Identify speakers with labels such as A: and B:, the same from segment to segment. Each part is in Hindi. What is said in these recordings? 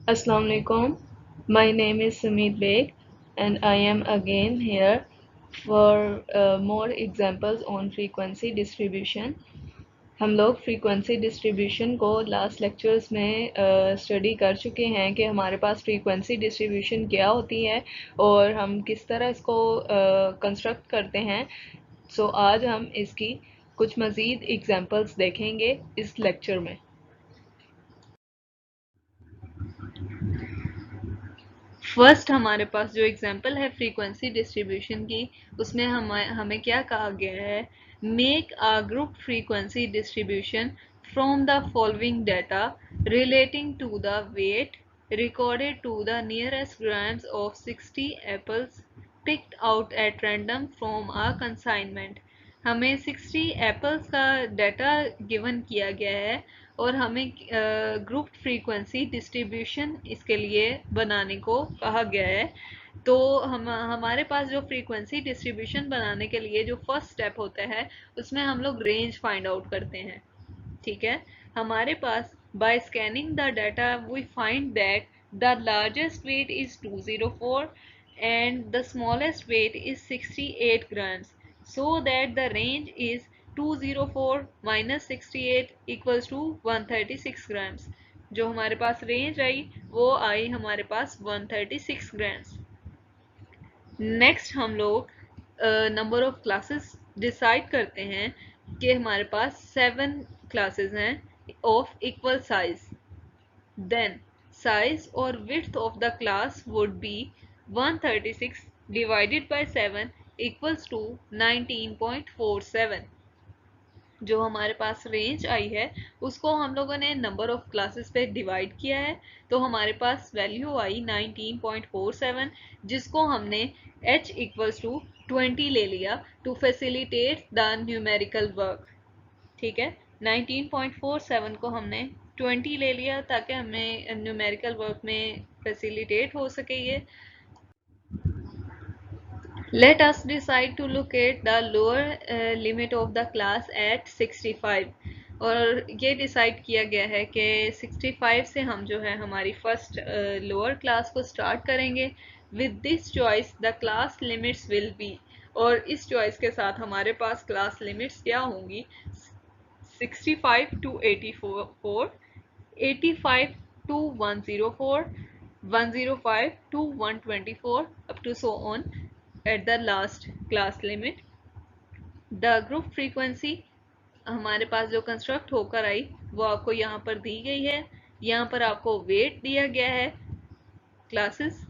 A: Assalamu alaikum. My name is Sumit Beg and I am again here for more examples on frequency distribution. हम लोग फ्रीक्वेंसी डिस्ट्रीब्यूशन को लास्ट लेक्चर्स में स्टडी कर चुके हैं कि हमारे पास फ्रीक्वेंसी डिस्ट्रीब्यूशन क्या होती है और हम किस तरह इसको कंस्ट्रक्ट करते हैं। सो आज हम इसकी कुछ मज़ीद एग्जांपल्स देखेंगे इस लेक्चर में। फर्स्ट हमारे पास जो एग्जांपल है फ्रीक्वेंसी डिस्ट्रीब्यूशन की, उसमें हमें क्या कहा गया है, make a group frequency distribution from the following data relating to the weight recorded to the nearest grams of 60 apples picked out at random from a consignment। हमें 60 एप्पल्स का डाटा गिवन किया गया है और हमें ग्रुप फ्रीक्वेंसी डिस्ट्रीब्यूशन इसके लिए बनाने को कहा गया है। तो हमारे पास जो फ्रीक्वेंसी डिस्ट्रीब्यूशन बनाने के लिए जो फर्स्ट स्टेप होता है उसमें हम लोग रेंज फाइंड आउट करते हैं। ठीक है, हमारे पास by scanning the data we find that the largest weight is 204 and the smallest weight is 68 grams, so that the range is 204 minus 68 equals to 136 grams। जो हमारे पास रेंज आई वो आई हमारे पास 136 grams। नेक्स्ट हम लोग नंबर ऑफ क्लासेस डिसाइड करते हैं कि हमारे पास 7 क्लासेस हैं of equal size. Then size or width of the class would be 136 divided by 7 equals to 19.47। जो हमारे पास रेंज आई है उसको हम लोगों ने नंबर ऑफ क्लासेस पे डिवाइड किया है, तो हमारे पास वैल्यू आई 19.47, जिसको हमने h इक्वल्स टू 20 ले लिया to facilitate the numerical work. ठीक है, 19.47 को हमने 20 ले लिया ताकि हमें न्यूमेरिकल वर्क में फैसिलिटेट हो सके ये। Let us decide to locate the lower limit of the class at 65। और ये डिसाइड किया गया है कि 65 से हम जो है हमारी फर्स्ट लोअर क्लास को स्टार्ट करेंगे। With this choice the class limits will be, और इस चॉइस के साथ हमारे पास क्लास लिमिट्स क्या होंगी, 65 to 84, 85 to 104, 105 to 124 up to so on at the last class limit। the group frequency हमारे पास जो कंस्ट्रक्ट होकर आई वो आपको यहाँ पर दी गई है। यहाँ पर आपको वेट दिया गया है, क्लासेस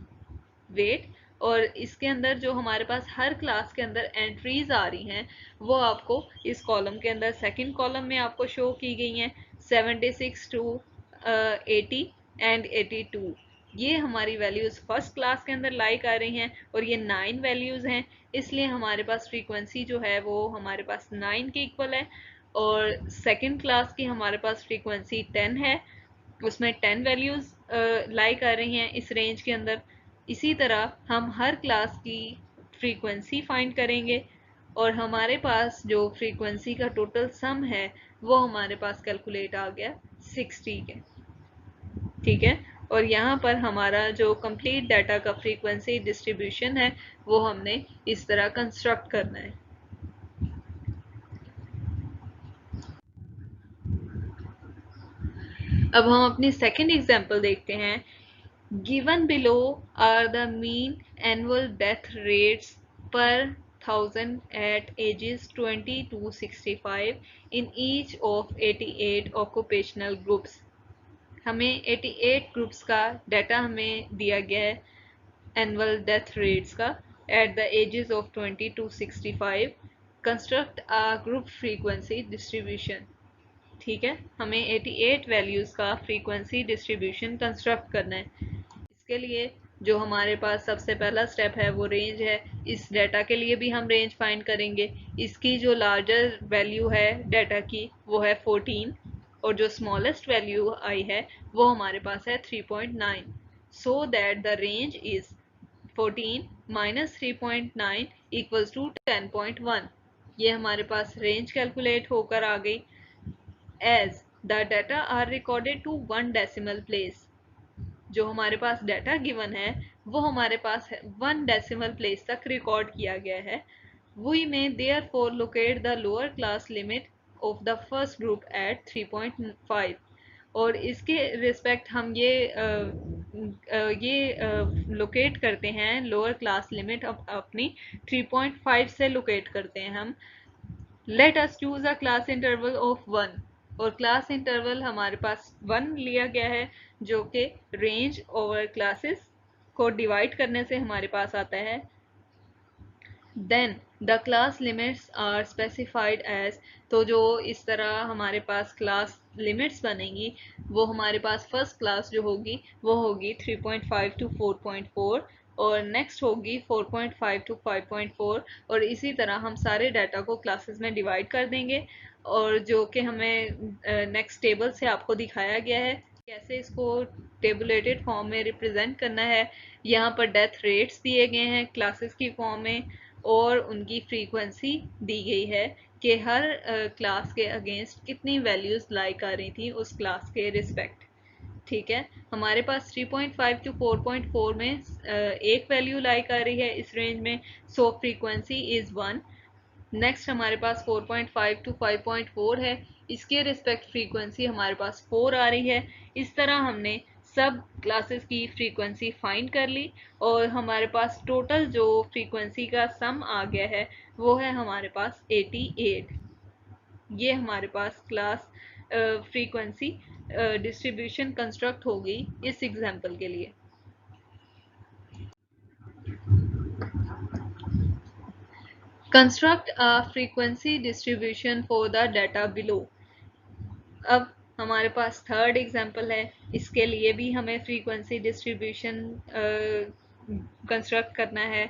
A: वेट, और इसके अंदर जो हमारे पास हर क्लास के अंदर एंट्रीज आ रही हैं वो आपको इस कॉलम के अंदर सेकंड कॉलम में आपको शो की गई हैं, 76 टू 80 एंड 82। ये हमारी वैल्यूज फर्स्ट क्लास के अंदर लाई कर रही हैं और ये 9 वैल्यूज हैं, इसलिए हमारे पास फ्रीक्वेंसी जो है वो हमारे पास 9 के इक्वल है। और सेकंड क्लास की हमारे पास फ्रीक्वेंसी 10 है, उसमें 10 वैल्यूज लाई कर रही हैं इस रेंज के अंदर। इसी तरह हम हर क्लास की फ्रीक्वेंसी फाइंड करेंगे और हमारे पास जो फ्रीक्वेंसी का टोटल सम है वो हमारे पास कैलकुलेट आ गया 60 के। ठीक है, और यहाँ पर हमारा जो कंप्लीट डाटा का फ्रीक्वेंसी डिस्ट्रीब्यूशन है वो हमने इस तरह कंस्ट्रक्ट करना है। अब हम अपनी सेकेंड एग्जाम्पल देखते हैं। Given below are the mean annual death rates per 1000 at ages 20 to 65 in each of 88 occupational groups। हमें 88 ग्रुप्स का डाटा हमें दिया गया है एनुअल डेथ रेट्स का at the ages of 20 to 65। Construct a group frequency distribution. ठीक है, हमें 88 वैल्यूज़ का फ्रीक्वेंसी डिस्ट्रीब्यूशन कंस्ट्रक्ट करना है। इसके लिए जो हमारे पास सबसे पहला स्टेप है वो रेंज है। इस डाटा के लिए भी हम रेंज फाइंड करेंगे। इसकी जो लार्जर वैल्यू है डाटा की वो है 14 और जो स्मॉलेस्ट वैल्यू आई है वो हमारे पास है 3.9, so that the range is 14 minus 3.9 equals to 10.1। ये हमारे पास रेंज कैलकुलेट होकर आ गई। As the data are recorded to 1 decimal place, जो हमारे पास डाटा गिवन है वो हमारे पास 1 डेसिमल प्लेस तक रिकॉर्ड किया गया है। We may therefore locate the lower class limit of the first group at 3.5 और इसके रिस्पेक्ट हम ये लोकेट करते हैं लोअर क्लास लिमिट अपनी 3.5 से लोकेट करते हैं हम। Let us choose a class interval of 1 और क्लास इंटरवल हमारे पास 1 लिया गया है जो कि रेंज ओवर क्लासेस को डिवाइड करने से हमारे पास आता है। Then the class limits are specified as, तो जो इस तरह हमारे पास क्लास लिमिट्स बनेंगी वो हमारे पास फर्स्ट क्लास जो होगी वो होगी 3.5 टू 4.4 और नेक्स्ट होगी 4.5 टू 5.4 और इसी तरह हम सारे डाटा को क्लासेस में डिवाइड कर देंगे और जो कि हमें नेक्स्ट टेबल से आपको दिखाया गया है कैसे इसको टेबुलेटेड फॉर्म में रिप्रेजेंट करना है। यहाँ पर डेथ रेट्स दिए गए हैं क्लासेस की फॉर्म में और उनकी फ्रीक्वेंसी दी गई है कि हर क्लास के अगेंस्ट कितनी वैल्यूज लाइक आ रही थी उस क्लास के रिस्पेक्ट। ठीक है, हमारे पास 3.5 टू 4.4 में एक वैल्यू लाइक आ रही है इस रेंज में, सो फ्रीक्वेंसी इज 1। नेक्स्ट हमारे पास 4.5 टू 5.4 है, इसके रिस्पेक्ट फ्रीक्वेंसी हमारे पास 4 आ रही है। इस तरह हमने सब क्लासेस की फ्रीक्वेंसी फाइंड कर ली और हमारे पास टोटल जो फ्रीक्वेंसी का सम आ गया है वो है हमारे पास 88। ये हमारे पास क्लास फ्रीक्वेंसी डिस्ट्रीब्यूशन कंस्ट्रक्ट होगी इस एग्जांपल के लिए। Construct a frequency distribution for the data below. अब हमारे पास थर्ड एग्जांपल है, इसके लिए भी हमें फ्रीक्वेंसी डिस्ट्रीब्यूशन कंस्ट्रक्ट करना है।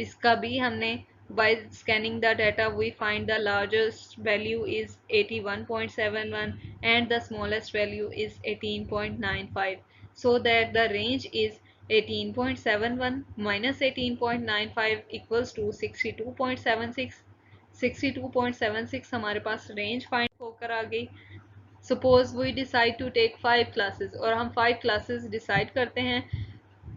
A: इसका भी हमने by scanning the data we find the largest value is 81.71 and the smallest value is 18.95 so that the range is 18.71 minus 18.95 equals to 62.76। 62.76 हमारे पास रेंज फाइंड होकर आ गई। Suppose we decide to take 5 classes और हम 5 क्लासेस डिसाइड करते हैं,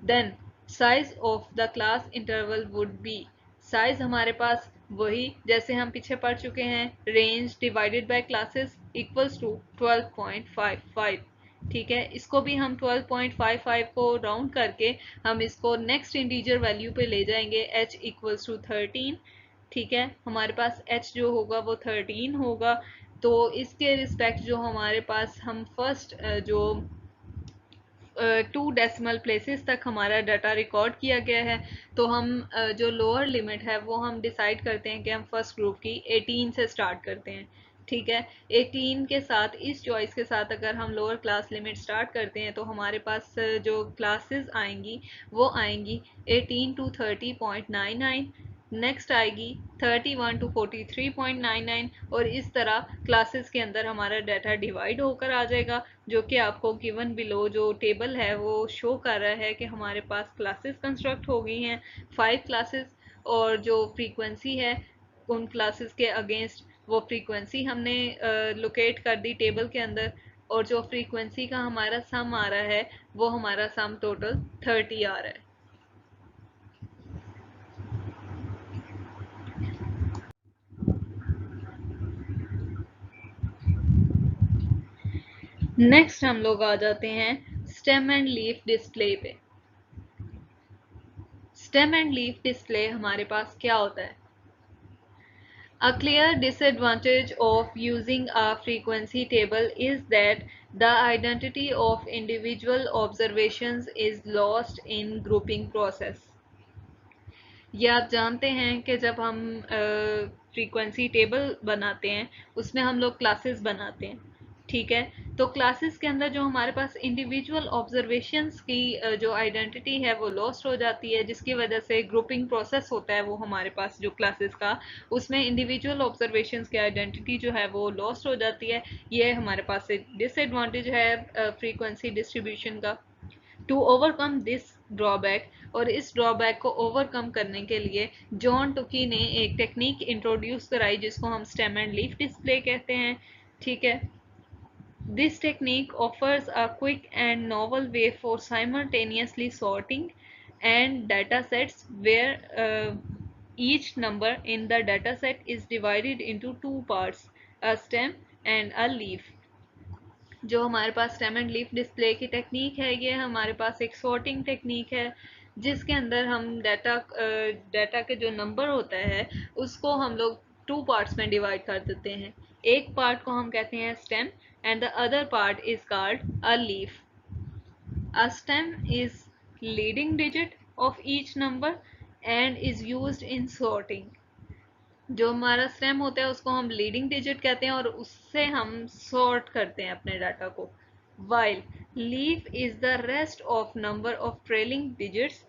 A: then size of the class interval would be, size हमारे पास वही जैसे हम पीछे पढ़ चुके हैं, range divided by classes equals to 12.55। ठीक है, इसको भी हम 12.55 को राउंड करके हम इसको नेक्स्ट इंटीजर वैल्यू पे ले जाएंगे h इक्वल्स टू 13। ठीक है, हमारे पास h जो होगा वो 13 होगा। तो इसके रिस्पेक्ट जो हमारे पास हम फर्स्ट जो 2 डेसिमल प्लेसेस तक हमारा डाटा रिकॉर्ड किया गया है, तो हम जो लोअर लिमिट है वो हम डिसाइड करते हैं कि हम फर्स्ट ग्रुप की 18 से स्टार्ट करते हैं। ठीक है, 18 के साथ इस चॉइस के साथ अगर हम लोअर क्लास लिमिट स्टार्ट करते हैं तो हमारे पास जो क्लासेस आएंगी वो आएंगी 18 टू 30.99, नेक्स्ट आएगी 31 टू 43.99 और इस तरह क्लासेस के अंदर हमारा डाटा डिवाइड होकर आ जाएगा, जो कि आपको गिवन बिलो जो टेबल है वो शो कर रहा है कि हमारे पास क्लासेस कंस्ट्रक्ट हो गई हैं 5 क्लासेस और जो फ्रीक्वेंसी है उन क्लासेस के अगेंस्ट वो फ्रीक्वेंसी हमने लोकेट कर दी टेबल के अंदर और जो फ्रीक्वेंसी का हमारा सम आ रहा है वो हमारा सम टोटल 30 आ रहा है। नेक्स्ट हम लोग आ जाते हैं स्टेम एंड लीफ डिस्प्ले पे। स्टेम एंड लीफ डिस्प्ले हमारे पास क्या होता है? A clear disadvantage of using a frequency table is that the identity of individual observations is lost in grouping process। ये आप जानते हैं कि जब हम फ्रीक्वेंसी टेबल बनाते हैं उसमें हम लोग क्लासेस बनाते हैं। ठीक है, तो क्लासेस के अंदर जो हमारे पास इंडिविजुअल ऑब्जर्वेशंस की जो आइडेंटिटी है वो लॉस्ट हो जाती है, जिसकी वजह से ग्रुपिंग प्रोसेस होता है वो हमारे पास जो क्लासेस का, उसमें इंडिविजुअल ऑब्जर्वेशंस की आइडेंटिटी जो है वो लॉस्ट हो जाती है। ये हमारे पास एक डिसएडवांटेज है फ्रीक्वेंसी डिस्ट्रीब्यूशन का। टू ओवरकम दिस ड्रॉबैक, और इस ड्रॉबैक को ओवरकम करने के लिए जॉन टुकी ने एक टेक्निक इंट्रोड्यूस कराई जिसको हम स्टेम एंड लीफ डिस्प्ले कहते हैं। ठीक है, This technique offers a quick and novel way for simultaneously sorting and data sets where each number in the dataset is divided into two parts, a stem and a leaf. जो हमारे पास स्टेम एंड लीफ डिस्प्ले की टेक्निक है, ये हमारे पास एक सॉर्टिंग टेक्निक है जिसके अंदर हम डाटा के जो नंबर होता है उसको हम लोग टू पार्ट्स में डिवाइड कर देते हैं। एक पार्ट को हम कहते हैं stem and the other part is called a leaf. A stem is leading digit of each number and is used in sorting. जो हमारा स्टेम होता है उसको हम लीडिंग डिजिट कहते हैं और उससे हम सॉर्ट करते हैं अपने डाटा को। While leaf is the rest of number of trailing digits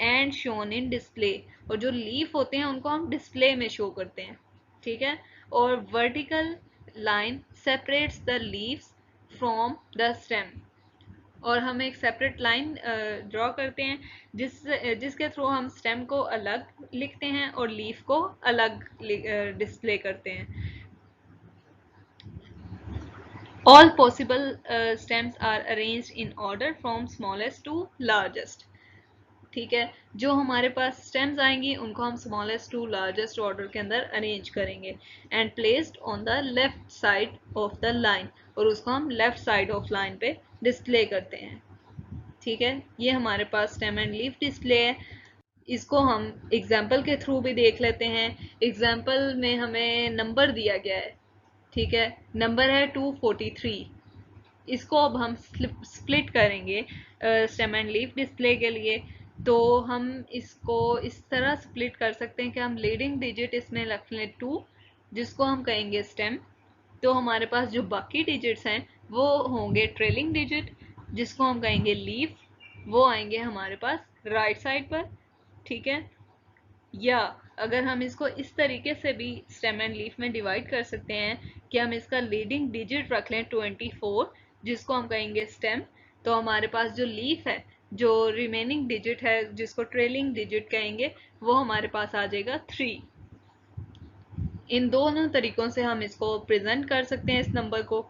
A: and shown in display, और जो लीफ होते हैं उनको हम डिस्प्ले में शो करते हैं, ठीक है। और vertical line separates the leaves from the stem, और हम एक सेपरेट लाइन ड्रॉ करते हैं जिसके थ्रू हम स्टेम को अलग लिखते हैं और लीफ को अलग डिस्प्ले करते हैं। All possible stems are arranged in order from smallest to largest, ठीक है। जो हमारे पास स्टेम्स आएंगी उनको हम स्मॉलेस्ट टू लार्जेस्ट ऑर्डर के अंदर अरेंज करेंगे and placed on the left side of the line, और उसको हम लेफ्ट साइड ऑफ लाइन पे डिस्प्ले करते हैं, ठीक है। ये हमारे पास स्टेम एंड लीफ डिस्प्ले है। इसको हम एग्जाम्पल के थ्रू भी देख लेते हैं। एग्जाम्पल में हमें नंबर दिया गया है, ठीक है। नंबर है 243। इसको अब हम स्प्लिट करेंगे स्टेम एंड लीफ डिस्प्ले के लिए। तो हम इसको इस तरह स्प्लिट कर सकते हैं कि हम लीडिंग डिजिट इसमें रख लें 2, जिसको हम कहेंगे स्टेम। तो हमारे पास जो बाकी डिजिट्स हैं वो होंगे ट्रेलिंग डिजिट, जिसको हम कहेंगे लीफ। वो आएंगे हमारे पास राइट साइड पर, ठीक है। या अगर हम इसको इस तरीके से भी स्टेम एंड लीफ में डिवाइड कर सकते हैं कि हम इसका लीडिंग डिजिट रख लें 24, जिसको हम कहेंगे स्टेम। तो हमारे पास जो लीफ है, जो रिमेनिंग डिजिट है जिसको ट्रेलिंग डिजिट कहेंगे, वो हमारे पास आ जाएगा 3। इन दोनों तरीकों से हम इसको प्रेजेंट कर सकते हैं इस नंबर को।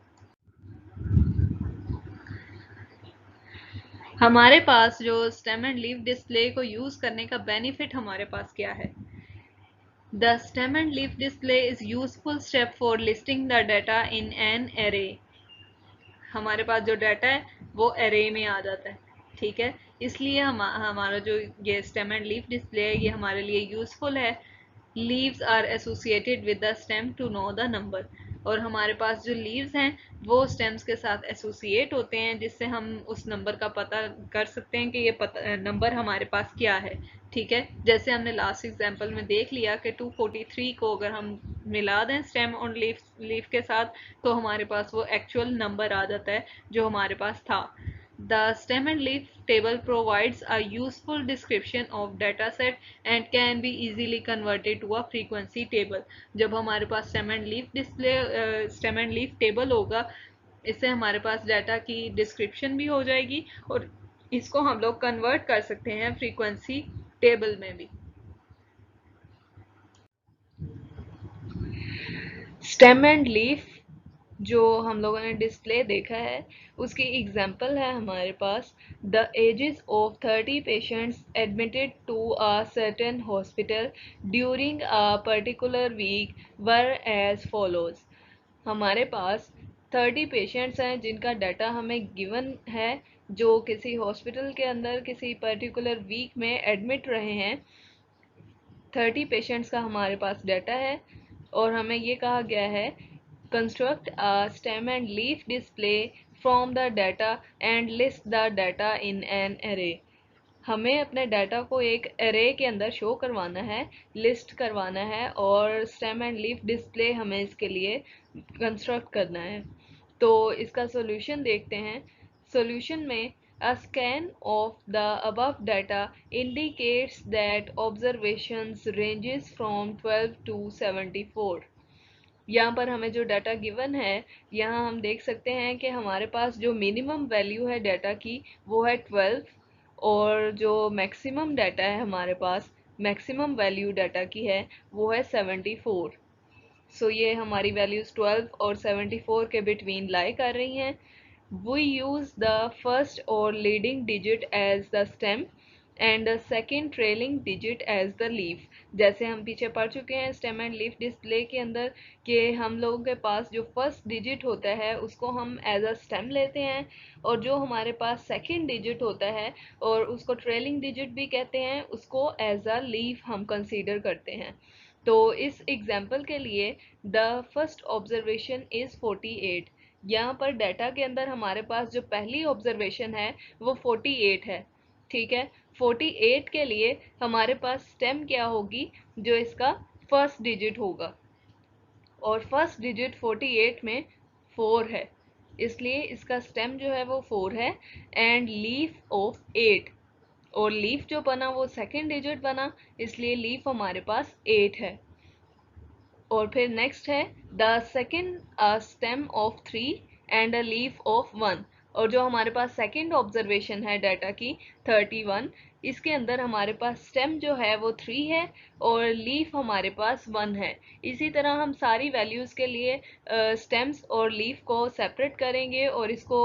A: हमारे पास जो स्टेम एंड लीफ डिस्प्ले को यूज करने का बेनिफिट हमारे पास क्या है। The stem and leaf display is useful step for listing the data in an array. हमारे पास जो डाटा है वो array में आ जाता है, ठीक है। इसलिए हमारा जो ये stem and leaf display है ये हमारे लिए useful है। Leaves are associated with the stem to know the number, और हमारे पास जो लीव्स हैं वो स्टेम्स के साथ एसोसिएट होते हैं, जिससे हम उस नंबर का पता कर सकते हैं कि ये नंबर हमारे पास क्या है, ठीक है। जैसे हमने लास्ट एग्जांपल में देख लिया कि 243 को अगर हम मिला दें स्टेम और लीफ के साथ तो हमारे पास वो एक्चुअल नंबर आ जाता है जो हमारे पास था। The stem and leaf table provides a useful description of data set and can be easily converted to a frequency table. जब हमारे पास stem and leaf table होगा, इससे हमारे पास डाटा की डिस्क्रिप्शन भी हो जाएगी और इसको हम लोग कन्वर्ट कर सकते हैं फ्रीक्वेंसी टेबल में भी। स्टेम एंड लीफ जो हम लोगों ने डिस्प्ले देखा है उसकी एग्जाम्पल है हमारे पास। The ages of 30 patients admitted to a certain hospital during a particular week were as follows. हमारे पास 30 पेशेंट्स हैं जिनका डाटा हमें गिवन है, जो किसी हॉस्पिटल के अंदर किसी पर्टिकुलर वीक में एडमिट रहे हैं। 30 पेशेंट्स का हमारे पास डाटा है और हमें ये कहा गया है construct a stem and leaf display from the data and list the data in an array। हमें अपने डाटा को एक array के अंदर शो करवाना है, लिस्ट करवाना है और स्टेम एंड लीफ डिस्प्ले हमें इसके लिए कंस्ट्रक्ट करना है। तो इसका सॉल्यूशन देखते हैं। सॉल्यूशन में a scan of the above data indicates that observations ranges from 12 to 74। यहाँ पर हमें जो डाटा गिवन है, यहाँ हम देख सकते हैं कि हमारे पास जो मिनिमम वैल्यू है डाटा की वो है 12 और जो मैक्सिमम डाटा है हमारे पास, मैक्सिमम वैल्यू डाटा की है वो है 74। सो ये हमारी वैल्यूज 12 और 74 के बिटवीन लाई कर रही हैं। We use the first or leading digit as the stem and the second trailing digit as the leaf। जैसे हम पीछे पढ़ चुके हैं स्टेम एंड लीफ डिस्प्ले के अंदर कि हम लोगों के पास जो फर्स्ट डिजिट होता है उसको हम एज अ स्टेम लेते हैं, और जो हमारे पास सेकंड डिजिट होता है और उसको ट्रेलिंग डिजिट भी कहते हैं, उसको एज अ लीफ हम कंसीडर करते हैं। तो इस एग्जाम्पल के लिए द फर्स्ट ऑब्जर्वेशन इज 48। यहाँ पर डाटा के अंदर हमारे पास जो पहली ऑब्जर्वेशन है वो 48 है। ठीक है, 48 के लिए हमारे पास स्टेम क्या होगी, जो इसका फर्स्ट डिजिट होगा, और फर्स्ट डिजिट 48 में 4 है, इसलिए इसका स्टेम जो है वो 4 है। एंड लीफ ऑफ 8, और लीफ जो बना वो सेकेंड डिजिट बना, इसलिए लीफ हमारे पास 8 है। और फिर नेक्स्ट है the second stem of 3 and a leaf of 1, और जो हमारे पास सेकेंड ऑब्जर्वेशन है डाटा की 31, इसके अंदर हमारे पास स्टेम जो है वो 3 है और लीफ हमारे पास 1 है। इसी तरह हम सारी वैल्यूज के लिए स्टेम्स और लीफ को सेपरेट करेंगे और इसको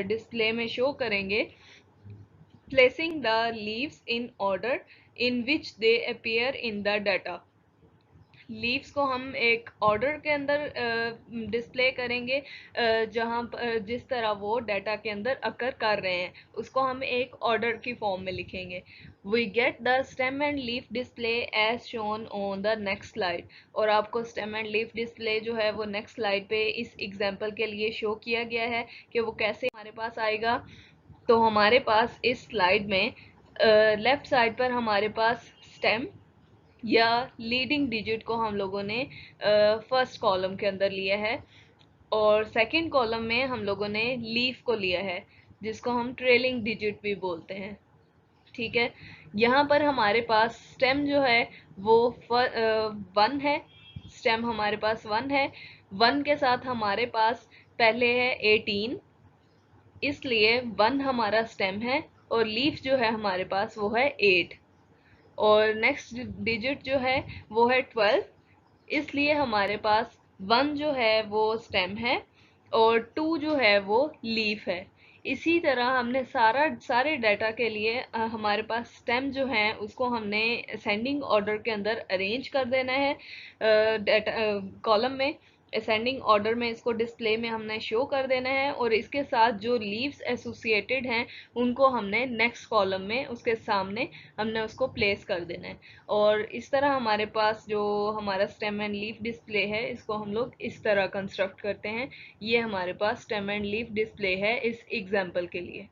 A: डिस्प्ले में शो करेंगे, placing the leaves in order in which they appear in the data. Leaves को हम एक ऑर्डर के अंदर डिस्प्ले करेंगे, जहाँ जिस तरह वो डाटा के अंदर अकर कर रहे हैं उसको हम एक ऑर्डर की फॉर्म में लिखेंगे। We get the stem and leaf display as shown on the next slide, और आपको स्टेम एंड लीफ डिस्प्ले जो है वो नेक्स्ट स्लाइड पे इस एग्जाम्पल के लिए शो किया गया है कि वो कैसे हमारे पास आएगा। तो हमारे पास इस स्लाइड में लेफ्ट साइड पर हमारे पास स्टेम या लीडिंग डिजिट को हम लोगों ने फर्स्ट कॉलम के अंदर लिया है, और सेकंड कॉलम में हम लोगों ने लीफ को लिया है, जिसको हम ट्रेलिंग डिजिट भी बोलते हैं। ठीक है, यहाँ पर हमारे पास स्टेम जो है वो 1 है, स्टेम हमारे पास 1 है। 1 के साथ हमारे पास पहले है 18, इसलिए 1 हमारा स्टेम है, और लीफ जो है हमारे पास वो है 8, और नेक्स्ट डिजिट जो है वो है 12, इसलिए हमारे पास 1 जो है वो स्टेम है और 2 जो है वो लीफ है। इसी तरह हमने सारे डाटा के लिए हमारे पास स्टेम जो है उसको हमने असेंडिंग ऑर्डर के अंदर अरेंज कर देना है डाटा कॉलम में। असेंडिंग ऑर्डर में इसको डिस्प्ले में हमने शो कर देना है, और इसके साथ जो लीव्स एसोसिएटेड हैं उनको हमने नेक्स्ट कॉलम में उसके सामने हमने उसको प्लेस कर देना है। और इस तरह हमारे पास जो हमारा स्टेम एंड लीफ डिस्प्ले है इसको हम लोग इस तरह कंस्ट्रक्ट करते हैं। ये हमारे पास स्टेम एंड लीफ डिस्प्ले है इस एग्जाम्पल के लिए।